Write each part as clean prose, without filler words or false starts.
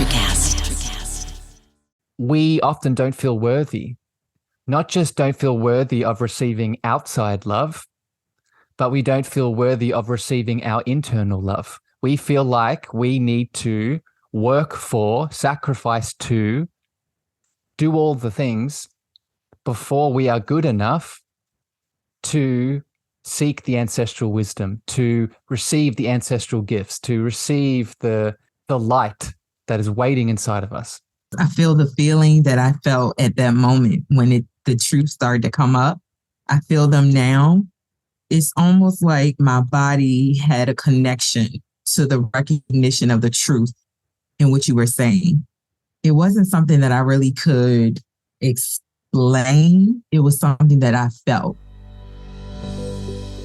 ANCESTRACast. We often don't feel worthy, not just don't feel worthy of receiving outside love, but we don't feel worthy of receiving our internal love. We feel like we need to work for, sacrifice to, do all the things before we are good enough to seek the ancestral wisdom, to receive the ancestral gifts, to receive the light that is waiting inside of us. I feel the feeling that I felt at that moment when the truth started to come up. I feel them now. It's almost like my body had a connection to the recognition of the truth in what you were saying. It wasn't something that I really could explain. It was something that I felt.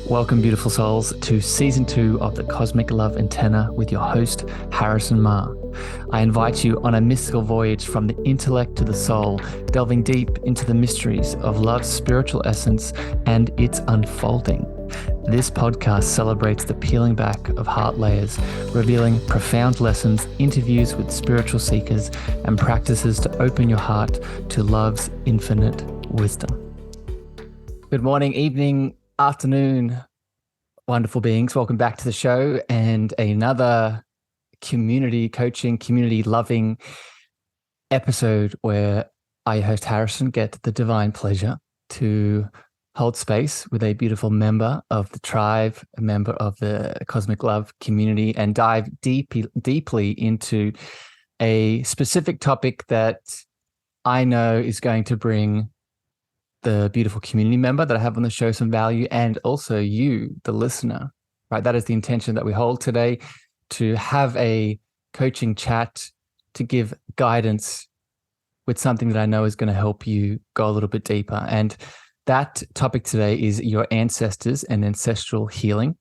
Welcome, beautiful souls, to season 2 of the Cosmic Love Antenna with your host, Harrison Ma. I invite you on a mystical voyage from the intellect to the soul, delving deep into the mysteries of love's spiritual essence and its unfolding. This podcast celebrates the peeling back of heart layers, revealing profound lessons, interviews with spiritual seekers, and practices to open your heart to love's infinite wisdom. Good morning, evening, afternoon, wonderful beings. Welcome back to the show and another community coaching, community loving episode where I, host Harrison, get the divine pleasure to hold space with a beautiful member of the tribe, a member of the Cosmic Love community, and dive deeply into a specific topic that I know is going to bring the beautiful community member that I have on the show some value, and also you, the listener, right? That is the intention that we hold today, to have a coaching chat, to give guidance with something that I know is going to help you go a little bit deeper. And that topic today is your ancestors and ancestral healing.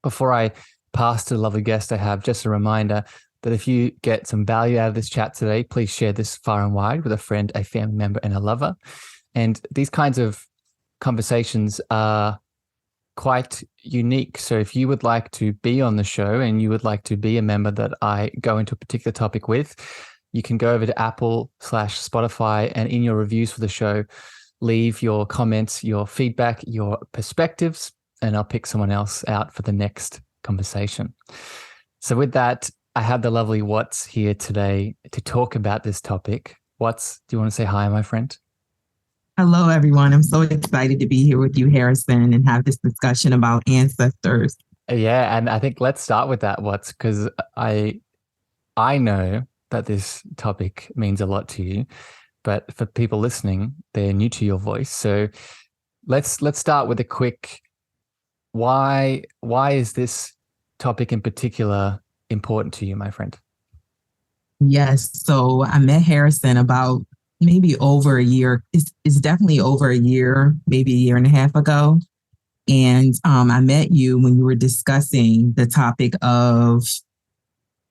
Before I pass to the lovely guest I have, just a reminder that if you get some value out of this chat today, please share this far and wide with a friend, a family member, and a lover. And these kinds of conversations are quite unique. So if you would like to be on the show and you would like to be a member that I go into a particular topic with, you can go over to Apple/Spotify, and in your reviews for the show, leave your comments, your feedback, your perspectives, and I'll pick someone else out for the next conversation. So with that, I have the lovely Watts here today to talk about this topic. Watts, do you want to say hi, my friend? Hello, everyone. I'm so excited to be here with you, Harrison, and have this discussion about ancestors. Yeah, and I think let's start with that, Watts, because I know that this topic means a lot to you, but for people listening, they're new to your voice. So let's start with a quick why is this topic in particular important to you, my friend? Yes. So I met Harrison about maybe over a year. It's definitely over a year, maybe a year and a half ago. And I met you when you were discussing the topic of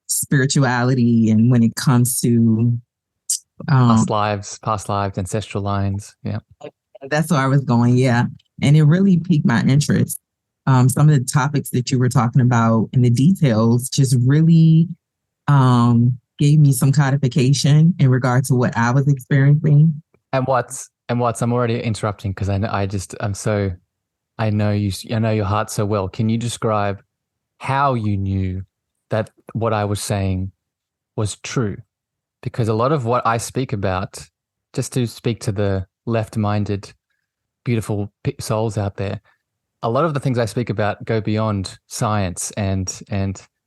spirituality and when it comes to past lives, ancestral lines. Yeah. That's where I was going. Yeah. And it really piqued my interest. Some of the topics that you were talking about and the details just really gave me some codification in regard to what I was experiencing. And Watts, I'm already interrupting because I know your heart so well. Can you describe how you knew that what I was saying was true? Because a lot of what I speak about, just to speak to the left-minded, beautiful souls out there, a lot of the things I speak about go beyond science and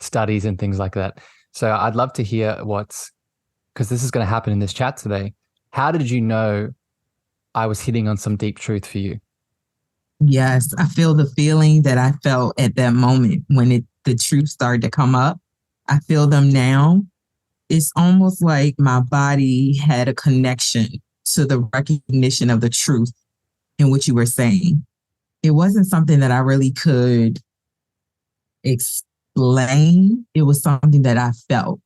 studies and things like that. So I'd love to hear because this is going to happen in this chat today. How did you know I was hitting on some deep truth for you? Yes, I feel the feeling that I felt at that moment when the truth started to come up. I feel them now. It's almost like my body had a connection to the recognition of the truth in what you were saying. It wasn't something that I really could explain. It was something that I felt.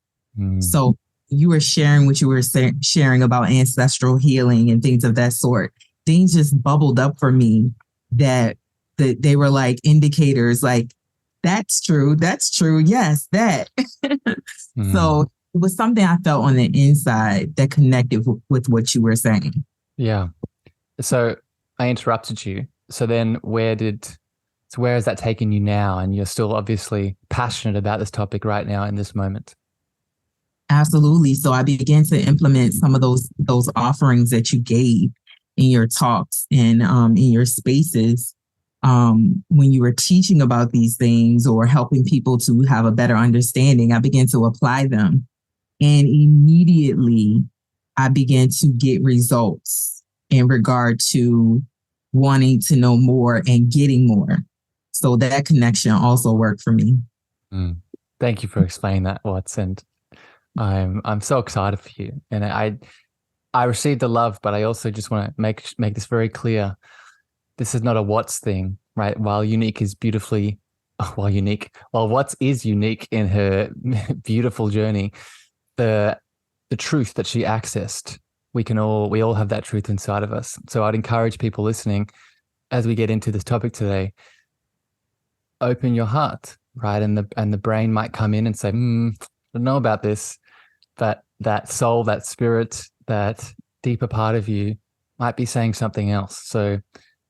So you were sharing what you were sharing about ancestral healing and things of that sort. Things just bubbled up for me that they were like indicators, like, that's true. Yes, that. So it was something I felt on the inside that connected with what you were saying. Yeah. So I interrupted you. So then where has that taken you now? And you're still obviously passionate about this topic right now in this moment. Absolutely. So I began to implement some of those offerings that you gave in your talks and in your spaces when you were teaching about these things or helping people to have a better understanding. I began to apply them, and immediately I began to get results in regard to wanting to know more and getting more. So that connection also worked for me. Thank you for explaining that, Watts. And I'm so excited for you. And I received the love, but I also just want to make this very clear. This is not a Watts thing, right? While Watts is unique in her beautiful journey, the truth that she accessed, we all have that truth inside of us. So I'd encourage people listening, as we get into this topic today, open your heart, right? And the brain might come in and say, I don't know about this, but that soul, that spirit, that deeper part of you might be saying something else. So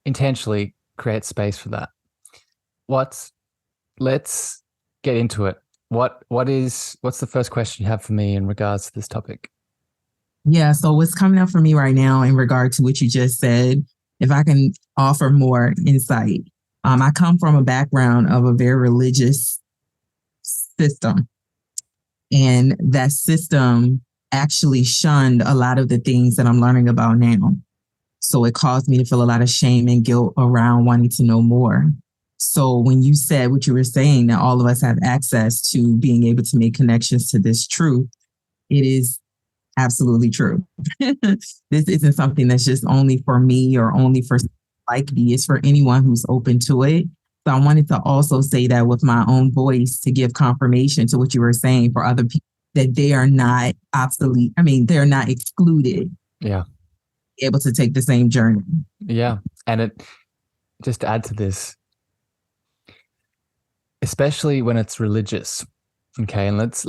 intentionally create space for that. Let's get into it. What's the first question you have for me in regards to this topic? Yeah, so what's coming up for me right now in regard to what you just said, if I can offer more insight. I come from a background of a very religious system, and that system actually shunned a lot of the things that I'm learning about now. So it caused me to feel a lot of shame and guilt around wanting to know more. So when you said what you were saying, that all of us have access to being able to make connections to this truth, it is absolutely true. This isn't something that's just only for me or only for like me. It's for anyone who's open to it. So I wanted to also say that with my own voice to give confirmation to what you were saying for other people, that they are not obsolete. I mean, they're not excluded. Yeah. Able to take the same journey. Yeah. And it, just to add to this, especially when it's religious. Okay. And let's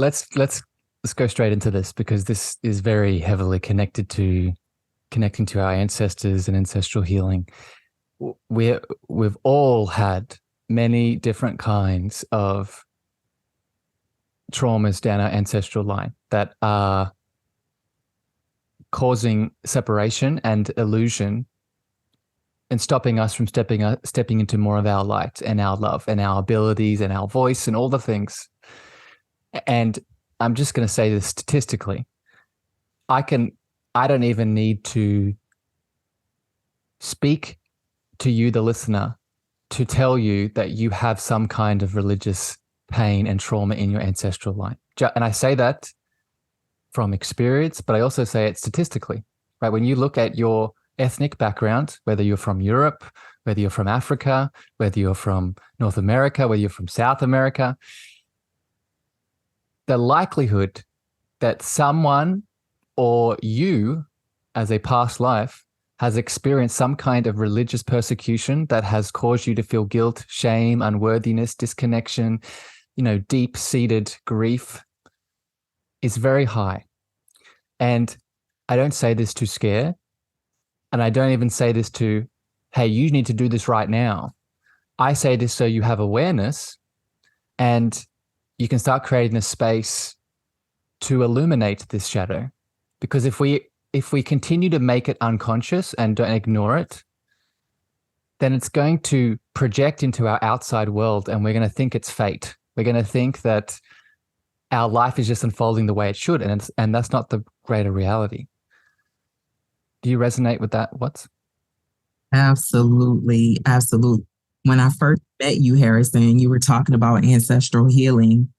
go straight into this, because this is very heavily connecting to our ancestors and ancestral healing. We've all had many different kinds of traumas down our ancestral line that are causing separation and illusion and stopping us from stepping into more of our light and our love and our abilities and our voice and all the things. And I'm just going to say this statistically. I don't even need to speak to you, the listener, to tell you that you have some kind of religious pain and trauma in your ancestral line. And I say that from experience, but I also say it statistically, right? When you look at your ethnic background, whether you're from Europe, whether you're from Africa, whether you're from North America, whether you're from South America, the likelihood that someone or you as a past life has experienced some kind of religious persecution that has caused you to feel guilt, shame, unworthiness, disconnection, deep-seated grief is very high. And I don't say this to scare, and I don't even say this to, hey, you need to do this right now. I say this so you have awareness and you can start creating a space to illuminate this shadow. Because if we continue to make it unconscious and don't ignore it, then it's going to project into our outside world, and we're going to think it's fate. We're going to think that our life is just unfolding the way it should, and that's not the greater reality. Do you resonate with that, Watts? Absolutely. Absolutely. When I first met you, Harrison, you were talking about ancestral healing.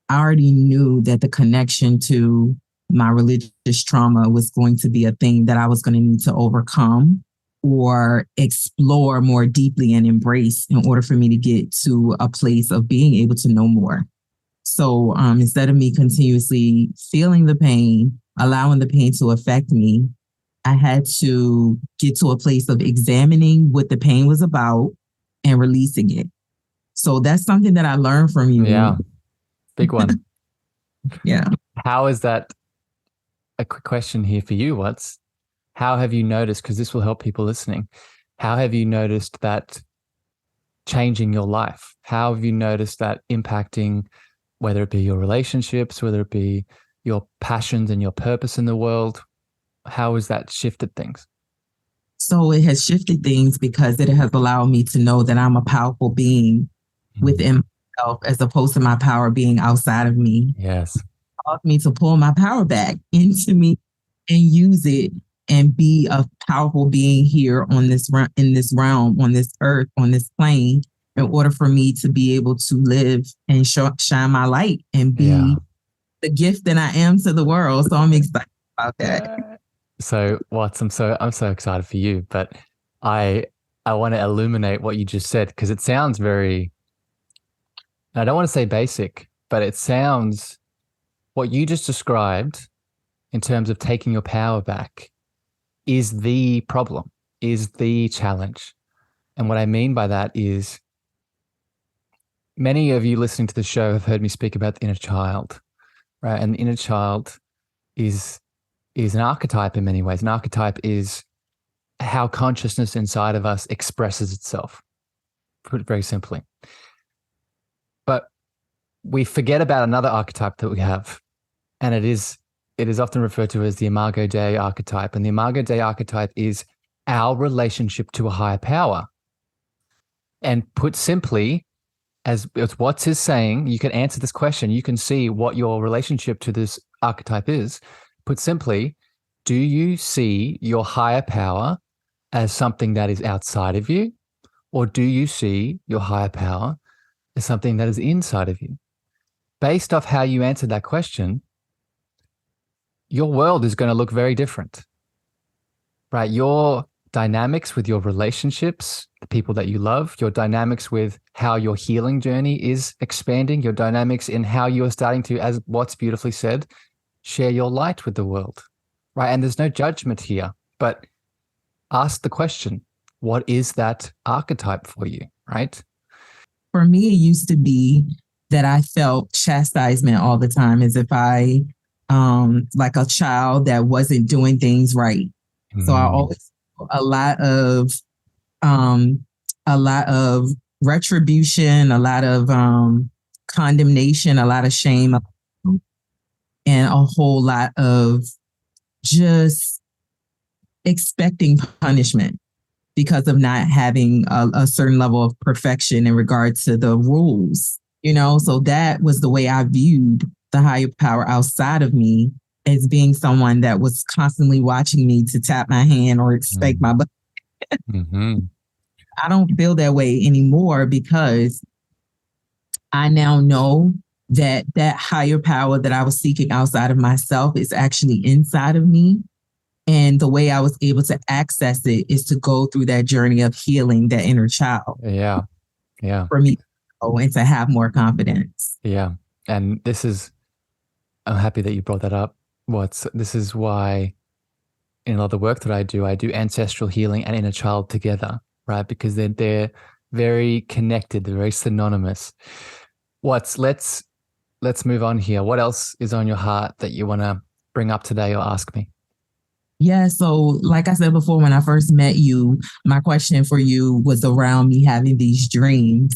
I already knew that the connection to my religious trauma was going to be a thing that I was going to need to overcome or explore more deeply and embrace in order for me to get to a place of being able to know more. So instead of me continuously feeling the pain, allowing the pain to affect me, I had to get to a place of examining what the pain was about and releasing it. So that's something that I learned from you. Yeah, big one. Yeah. How is that? A quick question here for you. How have you noticed, because this will help people listening, how have you noticed that changing your life? How have you noticed that impacting, whether it be your relationships, whether it be your passions and your purpose in the world? How has that shifted things? So it has shifted things because it has allowed me to know that I'm a powerful being within myself, as opposed to my power being outside of me. Yes. It allowed me to pull my power back into me and use it and be a powerful being here on this in this realm, on this earth, on this plane, in order for me to be able to live and shine my light and be the gift that I am to the world. So I'm excited about that. So Watts, I'm so excited for you, but I want to illuminate what you just said, because it sounds very, I don't want to say basic, but it sounds, what you just described in terms of taking your power back is the problem, is the challenge. And what I mean by that is, many of you listening to the show have heard me speak about the inner child, right? And the inner child is an archetype in many ways. An archetype is how consciousness inside of us expresses itself, put it very simply. But we forget about another archetype that we have, and it is often referred to as the Imago Dei archetype. And the Imago Dei archetype is our relationship to a higher power. And put simply, as Watts is saying, you can answer this question. You can see what your relationship to this archetype is. Put simply, do you see your higher power as something that is outside of you? Or do you see your higher power as something that is inside of you? Based off how you answered that question, your world is going to look very different, right? Your dynamics with your relationships, the people that you love, your dynamics with how your healing journey is expanding, your dynamics in how you're starting to, as Watts beautifully said, share your light with the world, right? And there's no judgment here, but ask the question, what is that archetype for you, right? For me, it used to be that I felt chastisement all the time, as if I, like a child that wasn't doing things right. So I always felt a lot of retribution, a lot of condemnation, a lot of shame, and a whole lot of just expecting punishment because of not having a certain level of perfection in regard to the rules, So that was the way I viewed the higher power outside of me, as being someone that was constantly watching me to tap my hand or spank my butt. I don't feel that way anymore, because I now know that that higher power that I was seeking outside of myself is actually inside of me. And the way I was able to access it is to go through that journey of healing that inner child. Yeah. For me, and to have more confidence. Yeah. And I'm happy that you brought that up. This is why in a lot of the work that I do ancestral healing and inner child together, right? Because they're very connected. They're very synonymous. Let's move on here. What else is on your heart that you want to bring up today or ask me? Yeah. So like I said before, when I first met you, my question for you was around me having these dreams.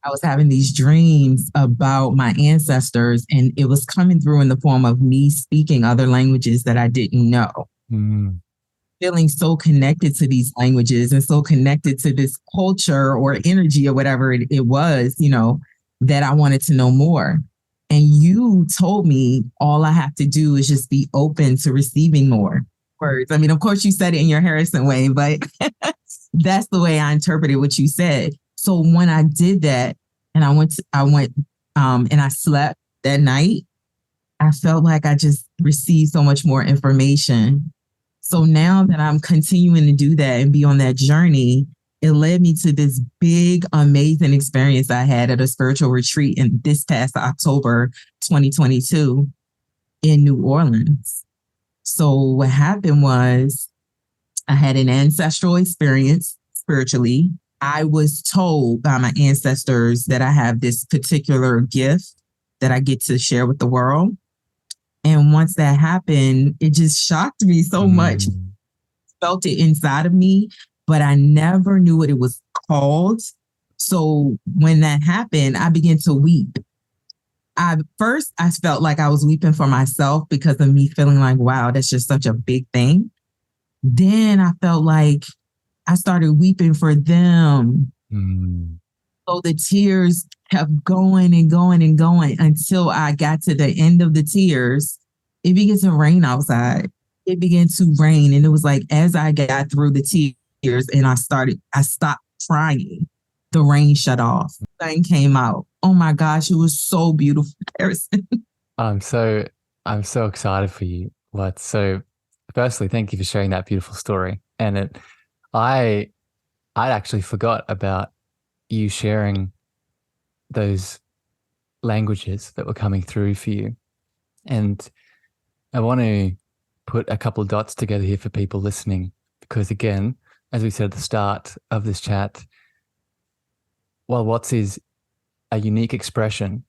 I was having these dreams about my ancestors, and it was coming through in the form of me speaking other languages that I didn't know. Feeling so connected to these languages and so connected to this culture or energy or whatever it was, that I wanted to know more. And you told me all I have to do is just be open to receiving more words. I mean, of course you said it in your Harrison way, but that's the way I interpreted what you said. So when I did that and I went and I slept that night, I felt like I just received so much more information. So now that I'm continuing to do that and be on that journey, it led me to this big, amazing experience I had at a spiritual retreat in this past October 2022 in New Orleans. So what happened was I had an ancestral experience spiritually. I was told by my ancestors that I have this particular gift that I get to share with the world. And once that happened, it just shocked me so much. Mm. Felt it inside of me, but I never knew what it was called. So when that happened, I began to weep. I felt like I was weeping for myself because of me feeling like, wow, that's just such a big thing. Then I felt like I started weeping for them. Mm. So the tears kept going and going and going until I got to the end of the tears. It began to rain outside. It began to rain. And it was like, as I got through the tears and I stopped crying, the rain shut off. The sun came out. Oh my gosh, it was so beautiful, Harrison. I'm so excited for you. So firstly, thank you for sharing that beautiful story. And I actually forgot about you sharing those languages that were coming through for you. And I want to put a couple of dots together here for people listening, because again, as we said at the start of this chat, while Watts is a unique expression,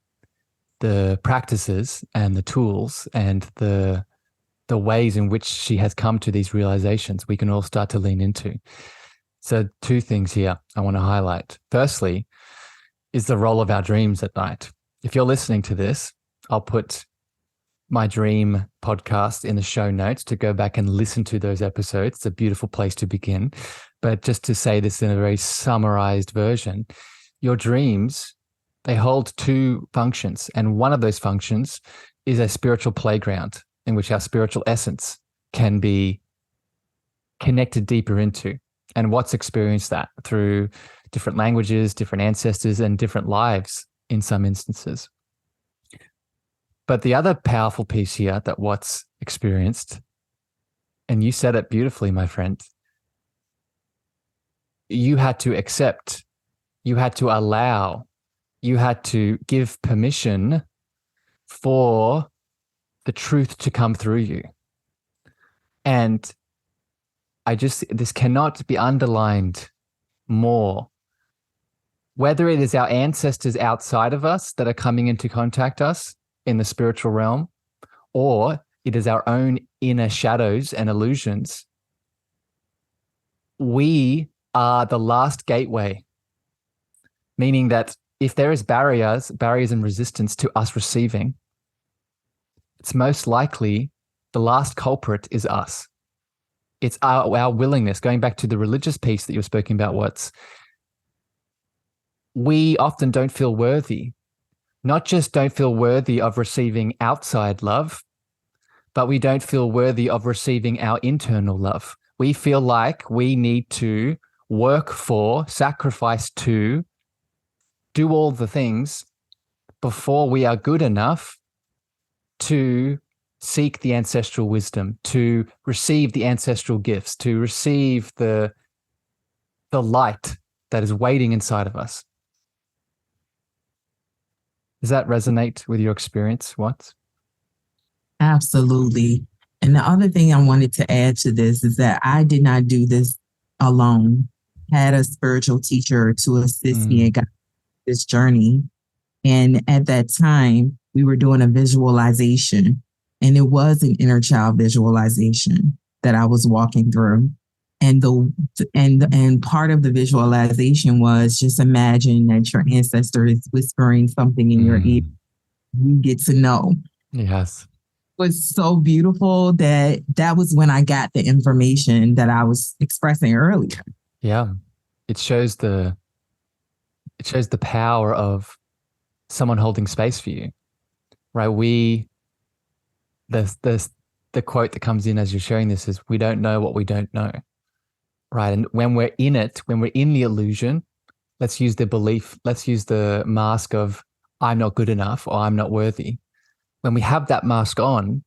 the practices and the tools and the ways in which she has come to these realizations, we can all start to lean into. So 2 things here I want to highlight. Firstly, is the role of our dreams at night. If you're listening to this, I'll put my dream podcast in the show notes to go back and listen to those episodes. It's a beautiful place to begin. But just to say this in a very summarized version, your dreams, they hold 2 functions. And one of those functions is a spiritual playground in which our spiritual essence can be connected deeper into. And Watts experienced that through different languages, different ancestors, and different lives in some instances. But the other powerful piece here that Watts experienced, and you said it beautifully, my friend, you had to accept, you had to allow, you had to give permission for the truth to come through you. And this cannot be underlined more. Whether it is our ancestors outside of us that are coming in to contact us in the spiritual realm, or it is our own inner shadows and illusions, we are the last gateway, meaning that if there is barriers and resistance to us receiving, it's most likely the last culprit is us. It's our willingness, going back to the religious piece that you were speaking about, Watts. We often don't feel worthy, not just don't feel worthy of receiving outside love, but we don't feel worthy of receiving our internal love. We feel like we need to work for, sacrifice to, do all the things before we are good enough to seek the ancestral wisdom, to receive the ancestral gifts, to receive the light that is waiting inside of us. Does that resonate with your experience, Watts? Absolutely. And the other thing I wanted to add to this is that I did not do this alone. I had a spiritual teacher to assist me in this journey. And at that time, we were doing a visualization, and it was an inner child visualization that I was walking through. And part of the visualization was just imagine that your ancestor is whispering something in your ear. You get to know. Yes. It was so beautiful that was when I got the information that I was expressing earlier. Yeah. It shows the power of someone holding space for you, right? The quote that comes in as you're sharing this is, we don't know what we don't know, right? And when we're in it, when we're in the illusion, let's use the mask of I'm not good enough or I'm not worthy. When we have that mask on,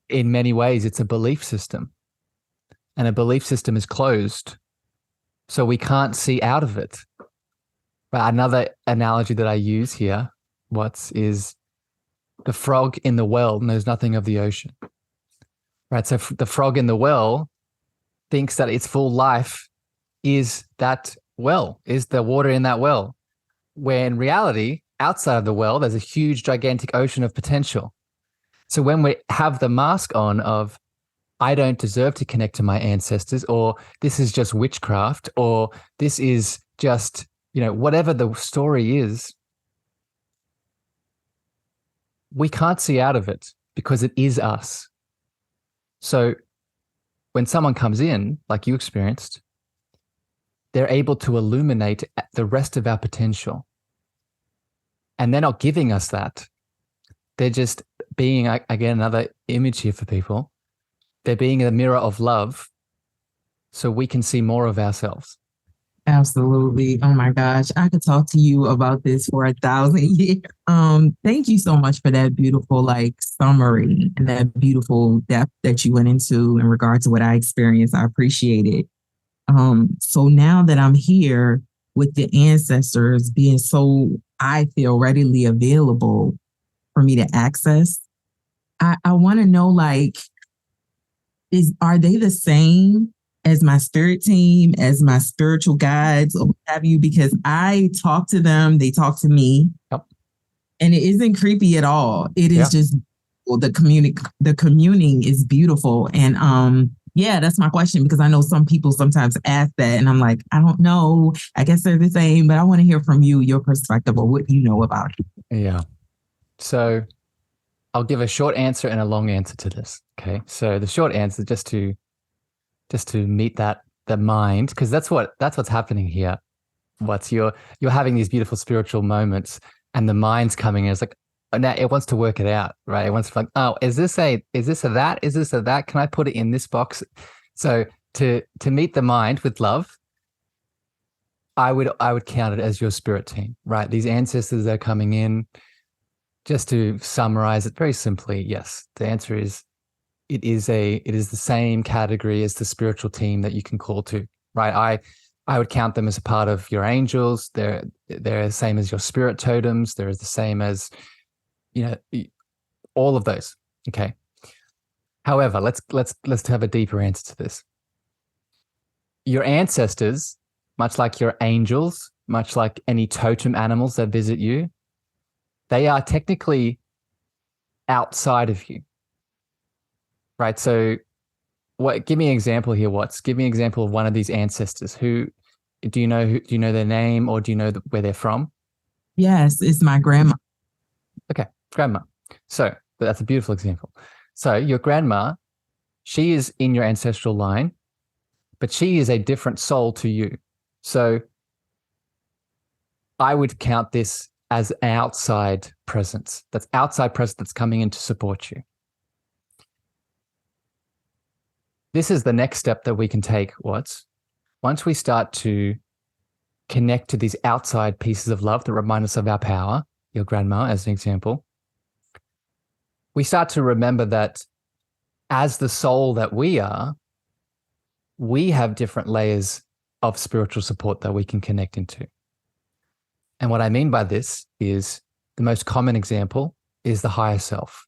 in many ways, it's a belief system, and a belief system is closed, so we can't see out of it. But another analogy that I use here, is the frog in the well knows nothing of the ocean, right? So the frog in the well thinks that its full life is that well, is the water in that well, where in reality, outside of the well, there's a huge, gigantic ocean of potential. So when we have the mask on of, I don't deserve to connect to my ancestors, or this is just witchcraft, or this is just, whatever the story is, we can't see out of it because it is us. So when someone comes in, like you experienced, they're able to illuminate the rest of our potential. And they're not giving us that. They're just being, again, another image here for people. They're being a mirror of love so we can see more of ourselves. Absolutely. Oh my gosh. I could talk to you about this for 1,000 years. Thank you so much for that beautiful summary and that beautiful depth that you went into in regard to what I experienced. I appreciate it. So now that I'm here with the ancestors being so, I feel, readily available for me to access, I want to know, are they the same as my spirit team, as my spiritual guides, or what have you? Because I talk to them, they talk to me. Yep. And it isn't creepy at all. It is just, the communing is beautiful. And yeah, that's my question, because I know some people sometimes ask that and I'm like, I don't know. I guess they're the same, but I want to hear from you, your perspective of what you know about it. Yeah. So I'll give a short answer and a long answer to this. Okay. So the short answer, just to meet the mind, because that's what's happening here. You're having these beautiful spiritual moments and the mind's coming in. It's like, now it wants to work it out, right? It wants to oh, is this a that? Is this a that? Can I put it in this box? So to meet the mind with love, I would count it as your spirit team, right? These ancestors that are coming in. Just to summarize it very simply, yes, the answer is it is the same category as the spiritual team that you can call to, right? I would count them as a part of your angels. They're the same as your spirit totems. They're the same as, all of those. Okay. However, let's have a deeper answer to this. Your ancestors, much like your angels, much like any totem animals that visit you, they are technically outside of you, right? So give me an example here, Watts. Give me an example of one of these ancestors. Do you know their name, or do you know where they're from? Yes, it's my grandma. Okay, grandma. So that's a beautiful example. So your grandma, she is in your ancestral line, but she is a different soul to you. So I would count this as an outside presence. That's outside presence that's coming in to support you. This is the next step that we can take, Watts. Once we start to connect to these outside pieces of love that remind us of our power, your grandma as an example, we start to remember that as the soul that we are, we have different layers of spiritual support that we can connect into. And what I mean by this is the most common example is the higher self,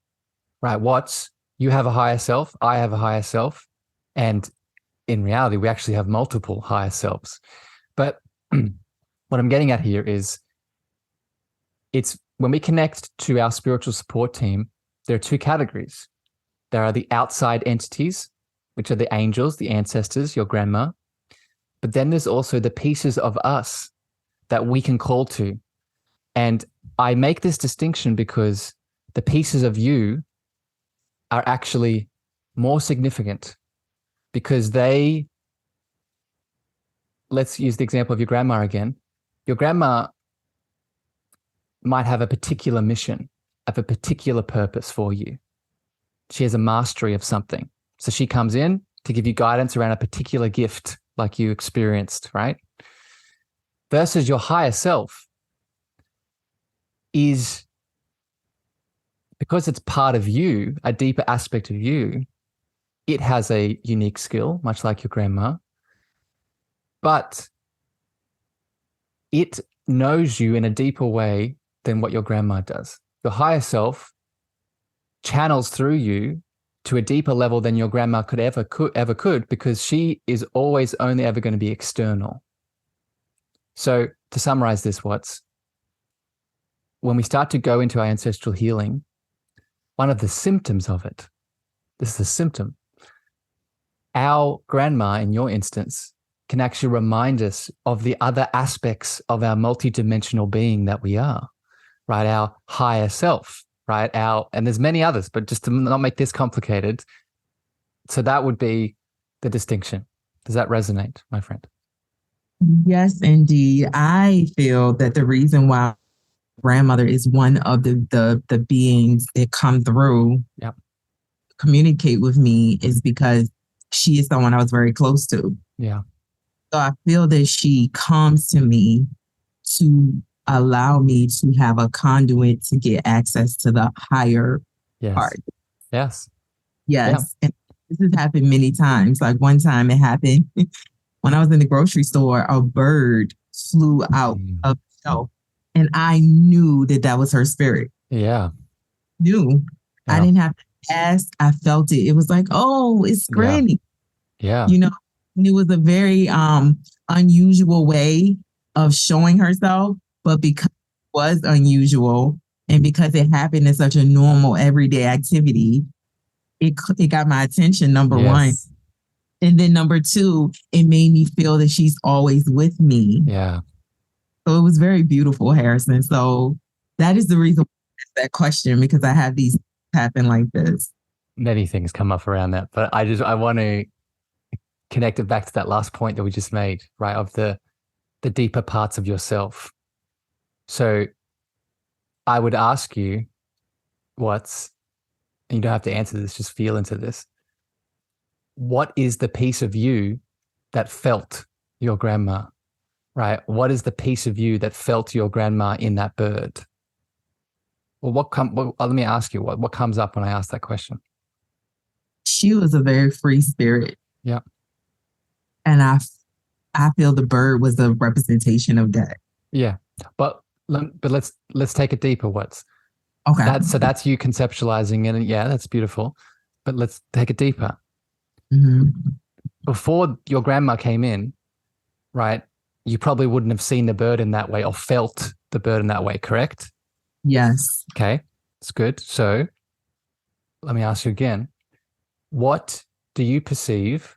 right? Watts, you have a higher self, I have a higher self. And in reality, we actually have multiple higher selves. But what I'm getting at here is it's when we connect to our spiritual support team, there are two categories. There are the outside entities, which are the angels, the ancestors, your grandma. But then there's also the pieces of us that we can call to. And I make this distinction because the pieces of you are actually more significant because let's use the example of your grandma again. Your grandma might have a particular mission, have a particular purpose for you. She has a mastery of something. So she comes in to give you guidance around a particular gift like you experienced, right? Versus your higher self is, because it's part of you, a deeper aspect of you, it has a unique skill, much like your grandma, but it knows you in a deeper way than what your grandma does. Your higher self channels through you to a deeper level than your grandma could ever because she is always only ever going to be external. So to summarize this, Watts, when we start to go into our ancestral healing, one of the symptoms of it, this is a symptom, our grandma, in your instance, can actually remind us of the other aspects of our multidimensional being that we are, right? Our higher self, right? And there's many others, but just to not make this complicated. So that would be the distinction. Does that resonate, my friend? Yes, indeed. I feel that the reason why grandmother is one of the beings that come through, Yep. communicate with me is because she is someone I was very close to. Yeah. So I feel that she comes to me to allow me to have a conduit to get access to the higher part. Yes. Yes. Yeah. And this has happened many times. Like one time it happened when I was in the grocery store, a bird flew out of the shelf and I knew that was her spirit. Yeah. Knew. Yeah. I didn't have to ask. I felt it. It was like, oh, it's Granny. Yeah. You know, it was a very unusual way of showing herself, but because it was unusual and because it happened in such a normal everyday activity, it got my attention, number one. And then number two, it made me feel that she's always with me. Yeah. So it was very beautiful, Harrison. So that is the reason why I asked that question, because I have these happen like this. Many things come up around that, but I want to connect it back to that last point that we just made, right? Of the deeper parts of yourself. So I would ask you, and you don't have to answer this, just feel into this. What is the piece of you that felt your grandma, right? What is the piece of you that felt your grandma in that bird? Well, let me ask you, what comes up when I ask that question? She was a very free spirit. Yeah. And I feel the bird was a representation of that. Yeah. But let's take it deeper. Okay. So that's you conceptualizing it, and yeah, that's beautiful. But let's take it deeper. Mm-hmm. Before your grandma came in, right, you probably wouldn't have seen the bird in that way or felt the bird in that way, correct? Yes. Okay, that's good. So let me ask you again. What do you perceive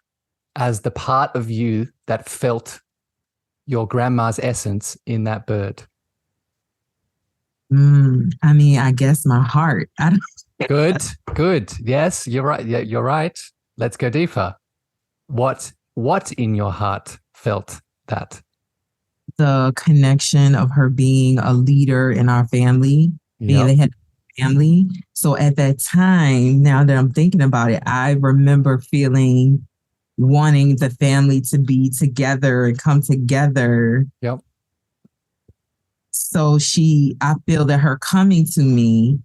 as the part of you that felt your grandma's essence in that bird? I mean, I guess my heart. Good. Yes, you're right. Yeah, you're right. Let's go deeper. What in your heart felt that? The connection of her being a leader in our family, being the head of the family. So at that time, now that I'm thinking about it, I remember wanting the family to be together and come together. Yep. So I feel that her coming to me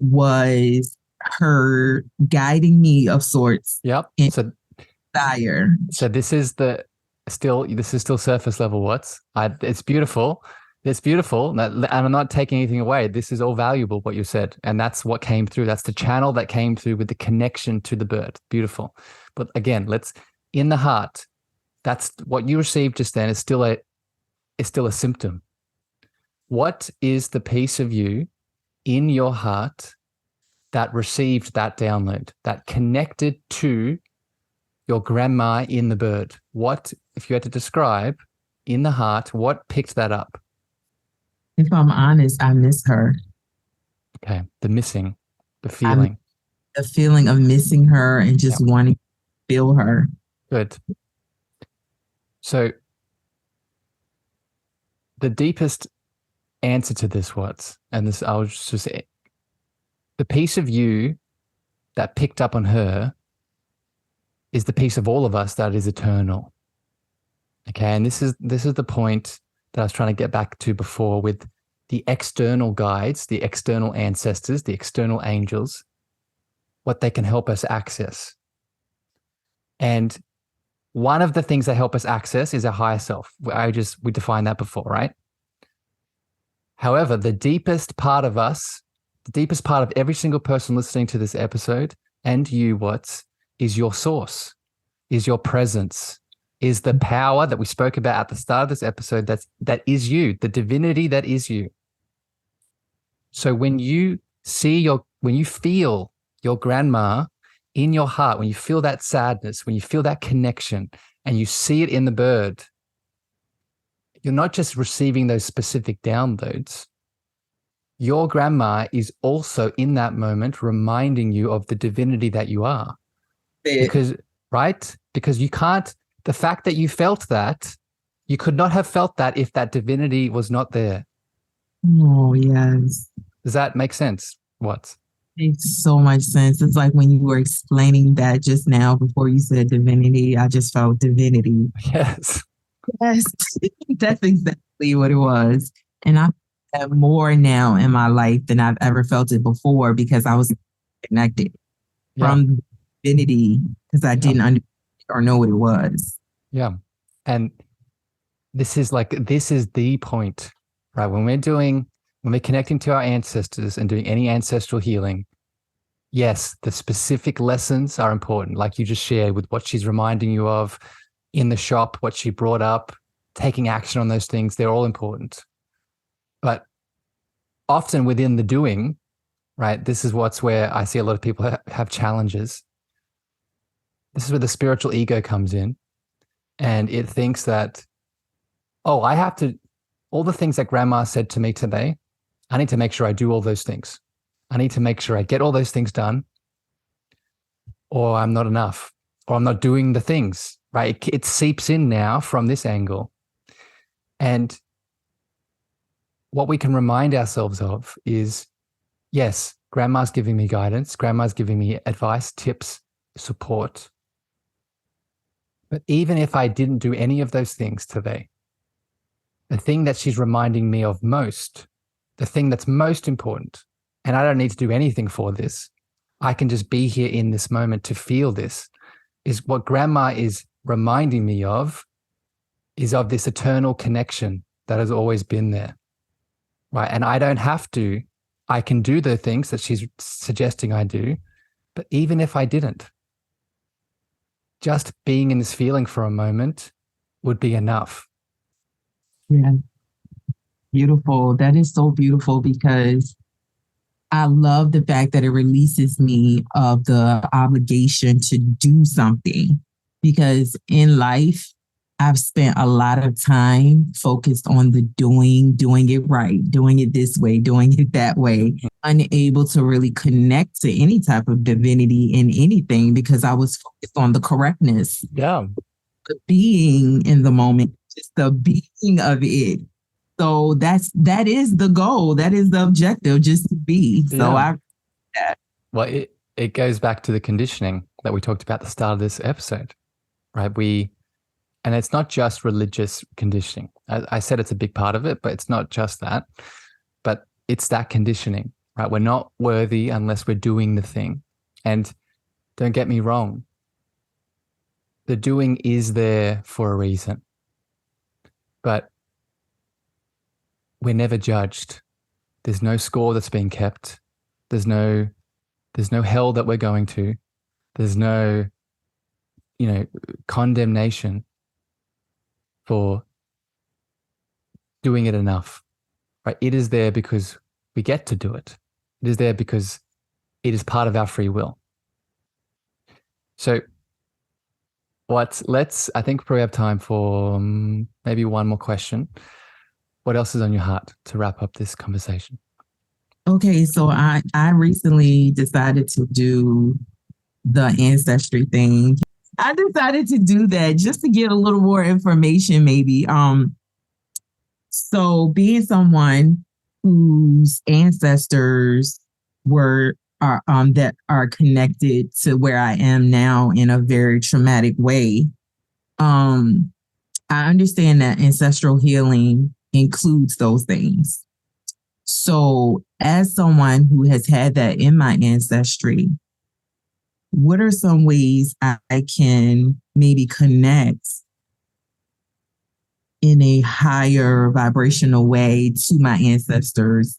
was her guiding me of sorts. Yep. So desire. So this is still surface level. It's beautiful. It's beautiful. And I'm not taking anything away. This is all valuable, what you said. And that's what came through. That's the channel that came through with the connection to the bird. Beautiful. But again, in the heart, that's what you received just then is still a symptom. What is the piece of you in your heart that received that download, that connected to your grandma in the bird? What, if you had to describe in the heart, what picked that up? If I'm honest, I miss her. Okay. The missing, the feeling. The feeling of missing her and just wanting to feel her. Good. So the deepest answer to this I was just say, the piece of you that picked up on her is the piece of all of us that is eternal. Okay. And this is the point that I was trying to get back to before with the external guides, the external ancestors, the external angels, what they can help us access. And one of the things that help us access is our higher self. We defined that before, right? However, the deepest part of us, the deepest part of every single person listening to this episode, and you, is your source, is your presence, is the power that we spoke about at the start of this episode that is you, the divinity that is you. So when you feel your grandma in your heart, when you feel that sadness, when you feel that connection and you see it in the bird, you're not just receiving those specific downloads. Your grandma is also in that moment reminding you of the divinity that you are. Because you can't, the fact that you felt that, you could not have felt that if that divinity was not there. Oh, yes. Does that make sense? What? Makes so much sense. It's like when you were explaining that just now before you said divinity, I just felt divinity. Yes. Yes, that's exactly what it was. And I have more now in my life than I've ever felt it before because I was connected from divinity because I didn't understand or know what it was. Yeah. And this is the point, right? When we're connecting to our ancestors and doing any ancestral healing, yes, the specific lessons are important, like you just shared with what she's reminding you of in the shop, what she brought up, taking action on those things, they're all important. But often within the doing, right, this is where I see a lot of people have challenges. This is where the spiritual ego comes in, and it thinks that, oh, I have to, all the things that grandma said to me today, I need to make sure I do all those things. I need to make sure I get all those things done, or I'm not enough, or I'm not doing the things, right? It seeps in now from this angle. And what we can remind ourselves of is, yes, grandma's giving me guidance, grandma's giving me advice, tips, support. But even if I didn't do any of those things today, the thing that she's reminding me of most, the thing that's most important, and I don't need to do anything for this, I can just be here in this moment to feel this, is what grandma is reminding me of, is of this eternal connection that has always been there, right? And I don't have to, I can do the things that she's suggesting I do, but even if I didn't, just being in this feeling for a moment would be enough. Yeah. Beautiful. That is so beautiful because I love the fact that it releases me of the obligation to do something because in life, I've spent a lot of time focused on the doing it right, doing it this way, doing it that way, unable to really connect to any type of divinity in anything because I was focused on the correctness. Yeah. The being in the moment, just the being of it. So that is the goal. That is the objective, just to be. So Well, it goes back to the conditioning that we talked about at the start of this episode, right? And it's not just religious conditioning. I said it's a big part of it, but it's not just that. But it's that conditioning, right? We're not worthy unless we're doing the thing. And don't get me wrong, the doing is there for a reason. But we're never judged. There's no score that's being kept. There's no hell that we're going to. There's no, condemnation for doing it enough, right? It is there because we get to do it. It is there because it is part of our free will. So I think we probably have time for maybe one more question. What else is on your heart to wrap up this conversation? Okay, so I recently decided to do the ancestry thing. I decided to do that just to get a little more information, maybe. So being someone whose ancestors that are connected to where I am now in a very traumatic way, I understand that ancestral healing includes those things. So as someone who has had that in my ancestry, what are some ways I can maybe connect in a higher vibrational way to my ancestors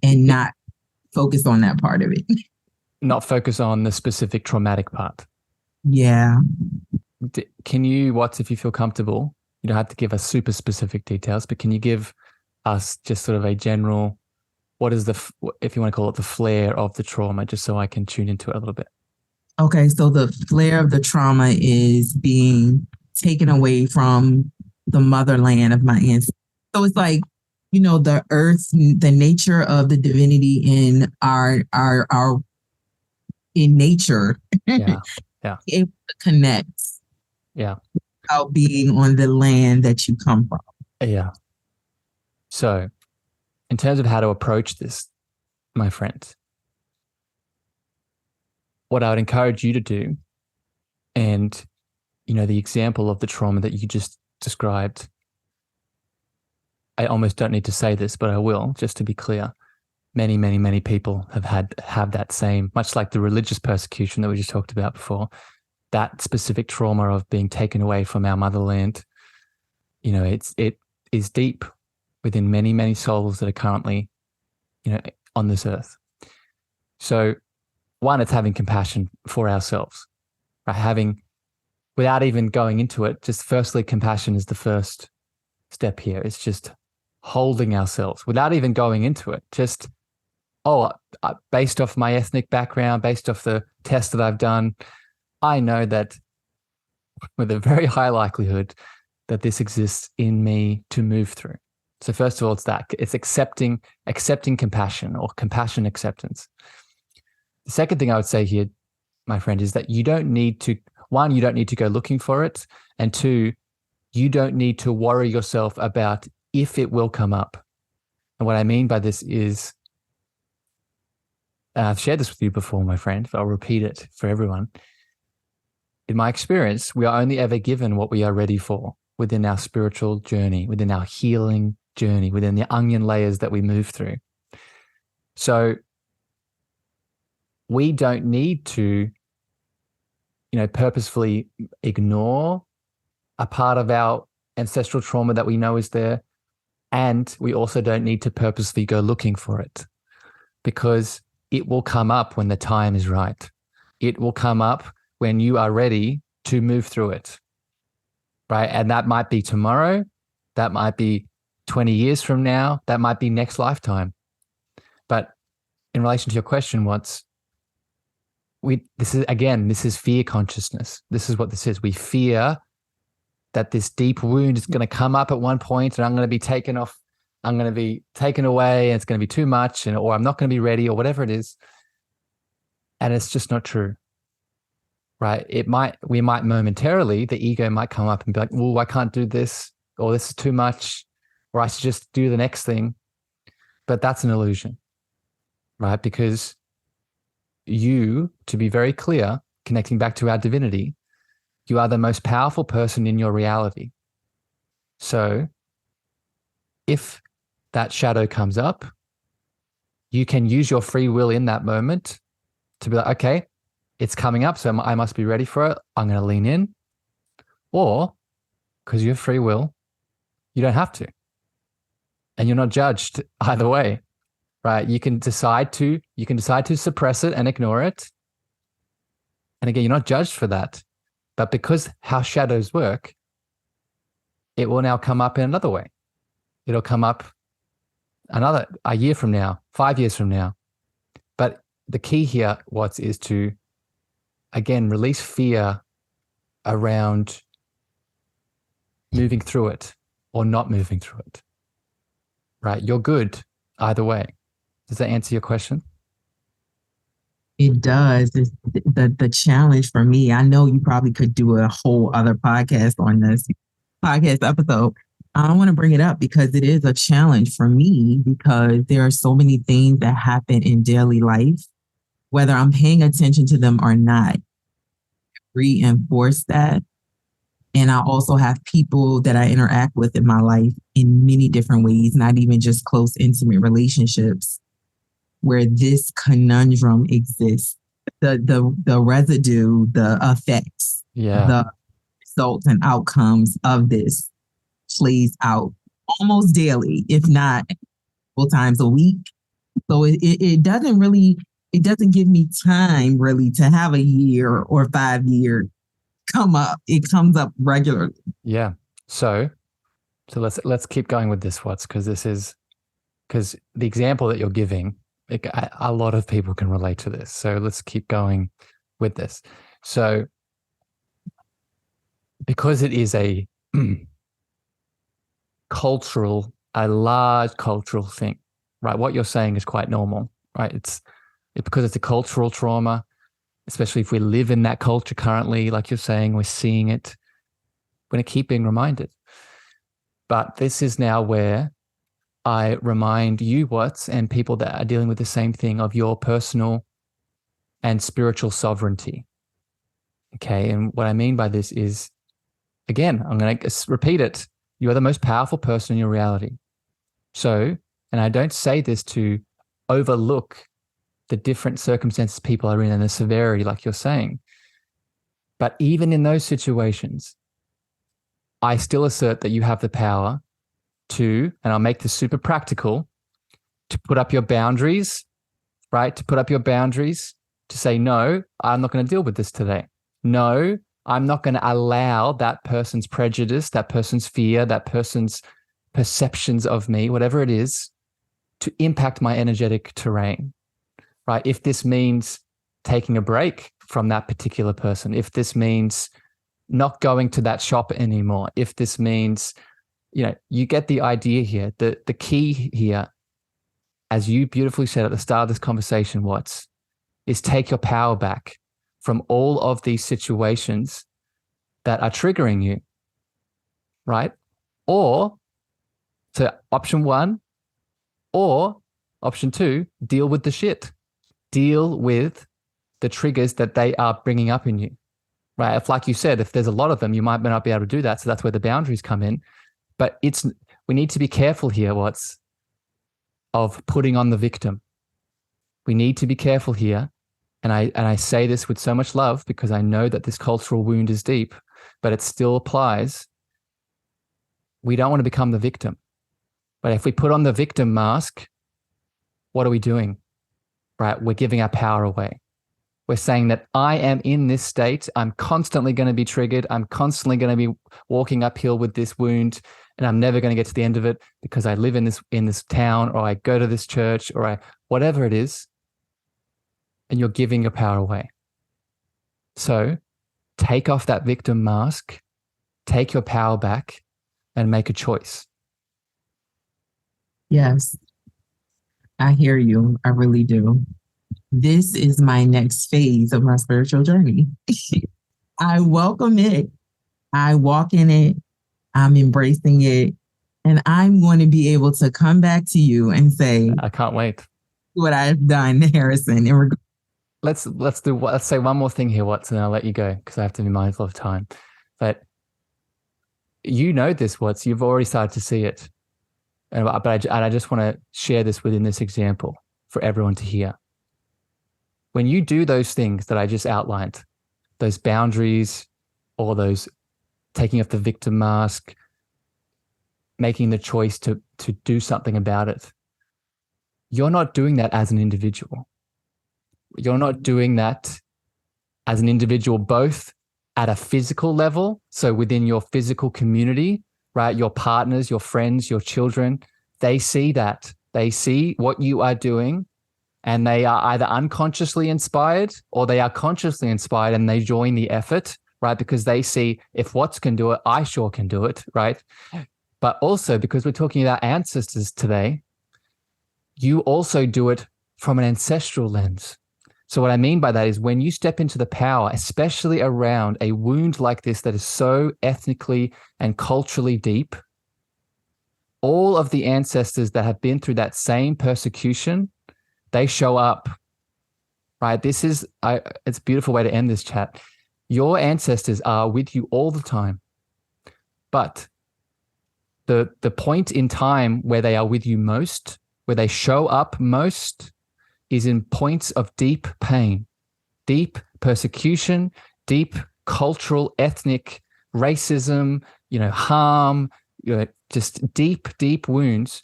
and not focus on that part of it? Not focus on the specific traumatic part. Yeah. Can you, if you feel comfortable, you don't have to give us super specific details, but can you give us just sort of a general what is if you want to call it, the flare of the trauma, just so I can tune into it a little bit. Okay, so the flare of the trauma is being taken away from the motherland of my ancestors. So it's like, the earth, the nature of the divinity in our in nature. Yeah. Yeah. It connects. Yeah. About being on the land that you come from. Yeah. So, in terms of how to approach this, my friend, what I would encourage you to do, and the example of the trauma that you just described, I almost don't need to say this, but I will, just to be clear. Many, many, many people have that same, much like the religious persecution that we just talked about before, that specific trauma of being taken away from our motherland. It is deep within many, many souls that are currently, on this earth. So, one, it's having compassion for ourselves, right? Without even going into it, just firstly, compassion is the first step here. It's just holding ourselves without even going into it. Just, based off my ethnic background, based off the test that I've done, I know that with a very high likelihood that this exists in me to move through. So first of all, it's accepting compassion, or compassion acceptance. The second thing I would say here, my friend, is that you don't need to go looking for it. And two, you don't need to worry yourself about if it will come up. And what I mean by this is, I've shared this with you before, my friend, but I'll repeat it for everyone. In my experience, we are only ever given what we are ready for within our spiritual journey, within our healing journey, within the onion layers that we move through. So we don't need to, purposefully ignore a part of our ancestral trauma that we know is there. And we also don't need to purposely go looking for it, because it will come up when the time is right. It will come up when you are ready to move through it, right? And that might be tomorrow. That might be 20 years from now. That might be next lifetime. But in relation to your question, this is fear consciousness. This is what this is. We fear that this deep wound is going to come up at one point, and I'm going to be taken away, and it's going to be too much, or I'm not going to be ready, or whatever it is. And it's just not true, right? We might momentarily, the ego might come up and be like, "Oh, I can't do this," or "This is too much," or "I should just do the next thing." But that's an illusion, right? Because you, to be very clear, connecting back to our divinity, you are the most powerful person in your reality. So if that shadow comes up, you can use your free will in that moment to be like, okay, it's coming up, so I must be ready for it. I'm going to lean in. Or, because you have free will, you don't have to. And you're not judged either way, right? You can decide to suppress it and ignore it. And again, you're not judged for that. But because how shadows work, it will now come up in another way. It'll come up a year from now, 5 years from now. But the key here, is to, again, release fear around moving through it or not moving through it, right? You're good either way. Does that answer your question? It does. It's the challenge for me. I know you probably could do a whole other podcast on this podcast episode. I want to bring it up because it is a challenge for me, because there are so many things that happen in daily life, whether I'm paying attention to them or not, reinforce that. And I also have people that I interact with in my life in many different ways, not even just close, intimate relationships, where this conundrum exists. The residue, the effects, the results and outcomes of this plays out almost daily, if not multiple times a week. So it doesn't give me time really to have a year or 5 year come up. It comes up regularly. Yeah. So let's keep going with this, because this is because the example that you're giving, a lot of people can relate to this. So let's keep going with this. So because it is a a large cultural thing, right? What you're saying is quite normal, right? It's because it's a cultural trauma, especially if we live in that culture currently, like you're saying, we're seeing it. We're going to keep being reminded. But this is now where I remind you, Watts, and people that are dealing with the same thing, of your personal and spiritual sovereignty. Okay. And what I mean by this is, again, I'm going to repeat it. You are the most powerful person in your reality. So, and I don't say this to overlook the different circumstances people are in and the severity, like you're saying. But even in those situations, I still assert that you have the power to, and I'll make this super practical, to put up your boundaries, right? To put up your boundaries, to say, no, I'm not going to deal with this today. No, I'm not going to allow that person's prejudice, that person's fear, that person's perceptions of me, whatever it is, to impact my energetic terrain, right? If this means taking a break from that particular person, if this means not going to that shop anymore, if this means, you get the idea here. The key here, as you beautifully said at the start of this conversation, Watts, is take your power back from all of these situations that are triggering you, right? Or, so option one, or option two, deal with the shit. Deal with the triggers that they are bringing up in you, right? If, like you said, if there's a lot of them, you might not be able to do that. So that's where the boundaries come in. But we need to be careful here, Watts, of putting on the victim. We need to be careful here. And I say this with so much love, because I know that this cultural wound is deep, but it still applies. We don't want to become the victim. But if we put on the victim mask, what are we doing? Right? We're giving our power away. We're saying that I am in this state. I'm constantly going to be triggered. I'm constantly going to be walking uphill with this wound, and I'm never going to get to the end of it because I live in this town, or I go to this church, or whatever it is. And you're giving your power away. So take off that victim mask, take your power back, and make a choice. Yes, I hear you. I really do. This is my next phase of my spiritual journey. I welcome it. I walk in it. I'm embracing it. And I'm going to be able to come back to you and say, I can't wait. What I've done, Harrison. Let's say one more thing here, Watson, and I'll let you go because I have to be mindful of time. But you know this, Watts. You've already started to see it. But I just want to share this within this example for everyone to hear. When you do those things that I just outlined, those boundaries, or those taking off the victim mask, making the choice to do something about it, you're not doing that as an individual. You're not doing that as an individual, both at a physical level, so within your physical community, right? Your partners, your friends, your children, they see that. They see what you are doing, and they are either unconsciously inspired or they are consciously inspired, and they join the effort, right? Because they see, if Watts can do it, I sure can do it, right? But also, because we're talking about ancestors today, you also do it from an ancestral lens. So what I mean by that is, when you step into the power, especially around a wound like this that is so ethnically and culturally deep, all of the ancestors that have been through that same persecution, they show up, right? It's a beautiful way to end this chat. Your ancestors are with you all the time. But the point in time where they are with you most, where they show up most, is in points of deep pain, deep persecution, deep cultural, ethnic racism, harm, just deep, deep wounds.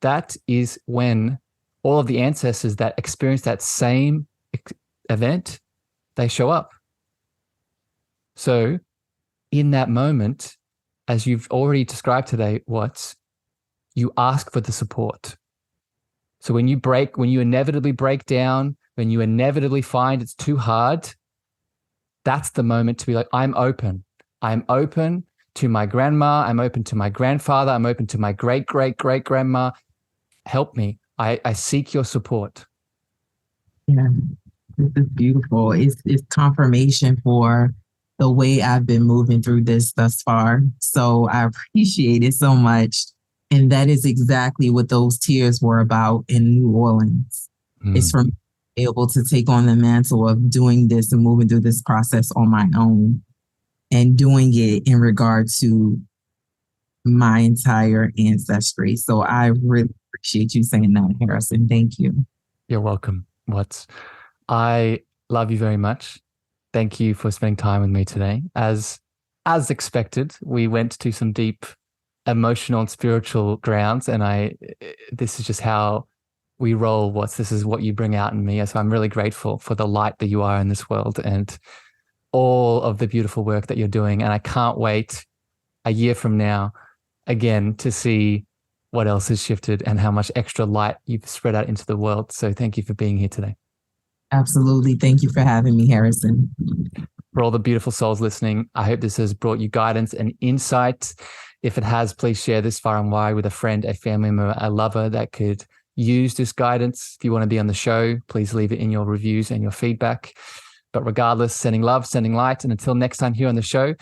That is when all of the ancestors that experience that same event, they show up. So in that moment, as you've already described today, Watts, you ask for the support. So when you inevitably break down, when you inevitably find it's too hard, that's the moment to be like, I'm open. I'm open to my grandma. I'm open to my grandfather. I'm open to my great-great-great-grandma. Help me. I seek your support. Yeah, this is beautiful. It's confirmation for the way I've been moving through this thus far. So I appreciate it so much. And that is exactly what those tears were about in New Orleans. It's from able to take on the mantle of doing this and moving through this process on my own and doing it in regard to my entire ancestry. So I really appreciate you saying that, Harrison. Thank you. You're welcome. I love you very much. Thank you for spending time with me today. As expected, we went to some deep emotional and spiritual grounds, and this is just how we roll. This is what you bring out in me. So I'm really grateful for the light that you are in this world and all of the beautiful work that you're doing. And I can't wait a year from now again to see what else has shifted and how much extra light you've spread out into the world. So thank you for being here today. Absolutely. Thank you for having me, Harrison. For all the beautiful souls listening, I hope this has brought you guidance and insight. If it has, please share this far and wide with a friend, a family member, a lover that could use this guidance. If you want to be on the show, please leave it in your reviews and your feedback. But regardless, sending love, sending light. And until next time here on the show,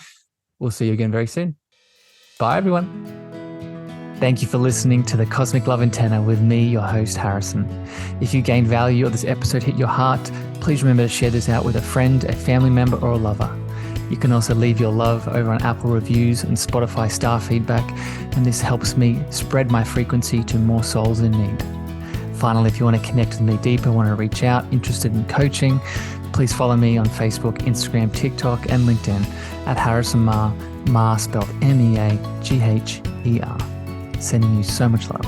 we'll see you again very soon. Bye, everyone. Thank you for listening to the Cosmic Love Antenna with me, your host, Harrison. If you gained value or this episode hit your heart, please remember to share this out with a friend, a family member, or a lover. You can also leave your love over on Apple reviews and Spotify star feedback, and this helps me spread my frequency to more souls in need. Finally, if you want to connect with me deeper, want to reach out, interested in coaching, please follow me on Facebook, Instagram, TikTok, and LinkedIn at Harrison Meagher, Meagher spelled Meagher. Sending you so much love.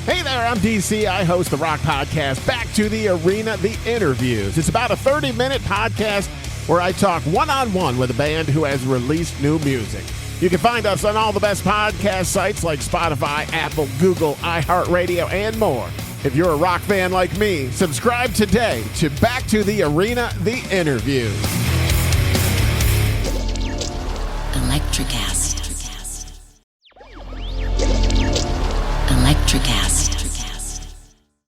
Hey there, I'm DC. I host the rock podcast, Back to the Arena, The Interviews. It's about a 30-minute podcast where I talk one-on-one with a band who has released new music. You can find us on all the best podcast sites like Spotify, Apple, Google, iHeartRadio, and more. If you're a rock fan like me, subscribe today to Back to the Arena, The Interviews. Electricast. Electricast.